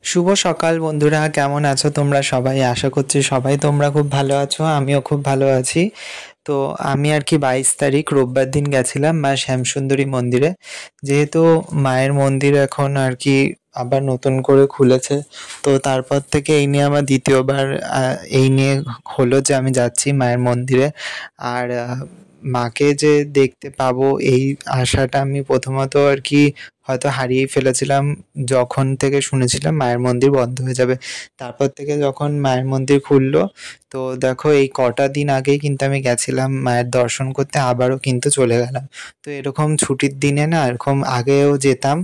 শুভ সকাল বন্ধুরা, কেমন আছো তোমরা সবাই? আশা করছি সবাই তোমরা খুব ভালো আছো। আমিও খুব ভালো আছি। তো আমি আর কি 22 তারিখ রোববার দিন গেছিলাম মা শ্যামসুন্দরী মন্দিরে। যেহেতু মায়ের মন্দির এখন আর কি আবার নতুন করে খুলেছে, তো তারপর থেকে এই নিয়ে আমার দ্বিতীয়বার এই নিয়ে হলো যে আমি যাচ্ছি মায়ের মন্দিরে। আর মাকে যে দেখতে পাবো এই আশাটা আমি প্রথমত আর কি হয়তো হারিয়েই ফেলেছিলাম যখন থেকে শুনেছিলাম মায়ের মন্দির বন্ধ হয়ে যাবে। তারপর থেকে যখন মায়ের মন্দির খুললো, তো দেখো এই কটা দিন আগেই কিন্তু আমি গেছিলাম মায়ের দর্শন করতে, আবারও কিন্তু চলে গেলাম। তো এরকম ছুটির দিনে না এরকম আগেও যেতাম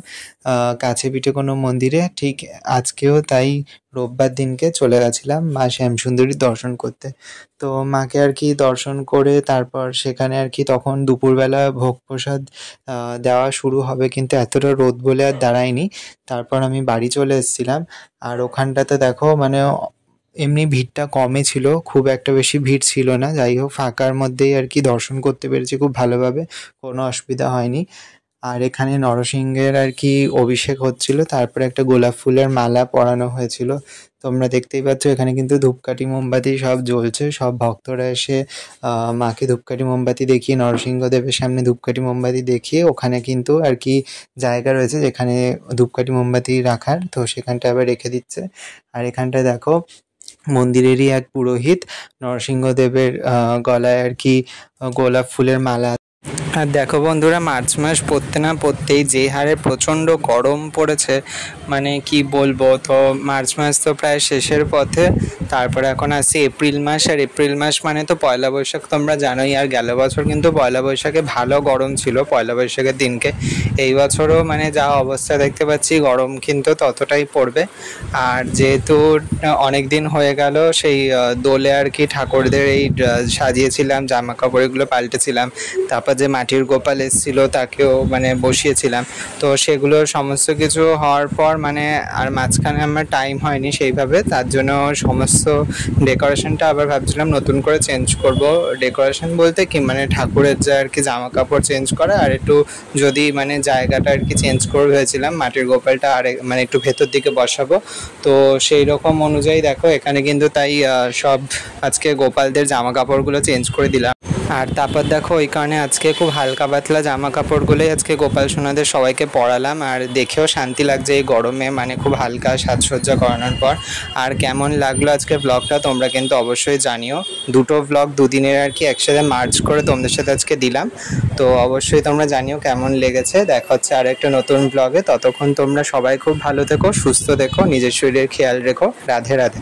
কাছে পিঠে কোনো মন্দিরে, ঠিক আজকেও তাই রোববার দিনকে চলে গেছিলাম মা শ্যামসুন্দরীর দর্শন করতে। তো মাকে আর কি দর্শন করে তারপর সেখানে আর কি তখন দুপুরবেলা ভোগ প্রসাদ দেওয়া শুরু হবে, কিন্তু এতটা রোদ বলে আর দাঁড়ায়নি। তারপর আমি বাড়ি চলে এসেছিলাম। আর ওখানটাতে দেখো মানে এমনি ভিড়টা কমই ছিল, খুব একটা বেশি ভিড় ছিল না। যাই হোক ফাঁকার মধ্যেই আর কি দর্শন করতে পেরেছি খুব ভালোভাবে, কোনো অসুবিধা হয়নি। আর এখানে নরসিংহের আর কি অভিষেক হচ্ছিল, তারপরে একটা গোলাপ ফুলের মালা পরানো হয়েছিল। তোমরা দেখতেই পাচ্ছ এখানে কিন্তু ধূপকাঠি মোমবাতি সব জ্বলছে, সব ভক্তরা এসে মাকে ধূপকাঠি মোমবাতি দেখিয়ে, নরসিংহদেবের সামনে ধূপকাঠি মোমবাতি দেখিয়ে ওখানে কিন্তু আর কি জায়গা রয়েছে যেখানে ধূপকাঠি মোমবাতি রাখার, তো সেখানটায় আবার রেখে দিচ্ছে। আর এখানটায় দেখো মন্দিরেরই এক পুরোহিত নরসিংহদেবের গলায় আর কি গোলাপ ফুলের মালা। আর দেখো বন্ধুরা, মার্চ মাস পড়তে না পড়তেই যে হারে প্রচণ্ড গরম পড়েছে, মানে কি বলবো। তো মার্চ মাস তো প্রায় শেষের পথে, তারপরে এখন আসছে এপ্রিল মাস। আর এপ্রিল মাস মানে তো পয়লা বৈশাখ তোমরা জানোই। আর গেল বছর কিন্তু পয়লা বৈশাখে ভালো গরম ছিল পয়লা বৈশাখের দিনকে। এই বছরও মানে যা অবস্থা দেখতে পাচ্ছি গরম কিন্তু ততটাই পড়বে। আর যেহেতু অনেক দিন হয়ে গেল সেই দোলে আর কি ঠাকুরদের এই সাজিয়েছিলাম, জামা কাপড় এগুলো পাল্টেছিলাম, তারপর যে মাটির গোপাল এসেছিল তাকেও মানে বসিয়েছিলাম। তো সেগুলো সমস্ত কিছু হওয়ার পর মানে আর মাঝখানে আমার টাইম হয়নি সেইভাবে, তার জন্য সমস্ত ডেকোরেশনটা আবার ভাবছিলাম নতুন করে চেঞ্জ করব। ডেকোরেশন বলতে কি মানে ঠাকুরের যা আর কি জামা কাপড় চেঞ্জ করা, আর একটু যদি মানে জায়গাটা আর কি চেঞ্জ করে ভেবেছিলাম মাটির গোপালটা আর মানে একটু ভেতর দিকে বসাবো। তো সেই রকম অনুযায়ী দেখো এখানে কিন্তু তাই সব আজকে গোপালদের জামা কাপড়গুলো চেঞ্জ করে দিলাম। আর তারপর দেখো ওই কারণে আজকে খুব হালকা পাতলা জামা কাপড়গুলোই আজকে গোপাল সোনাদের সবাইকে পরালাম। আর দেখেও শান্তি লাগছে এই গরমে, মানে খুব হালকা সাজসজ্জা করানোর পর। আর কেমন লাগলো আজকে ব্লগটা তোমরা কিন্তু অবশ্যই জানিও। দুটো ব্লগ দুদিনের আর কি একসাথে মার্চ করে তোমাদের সাথে আজকে দিলাম, তো অবশ্যই তোমরা জানিও কেমন লেগেছে। দেখা হচ্ছে আর একটা নতুন ব্লগে, ততক্ষণ তোমরা সবাই খুব ভালো থেকো, সুস্থ থেকো, নিজের শরীরের খেয়াল রেখো। রাধে রাধে।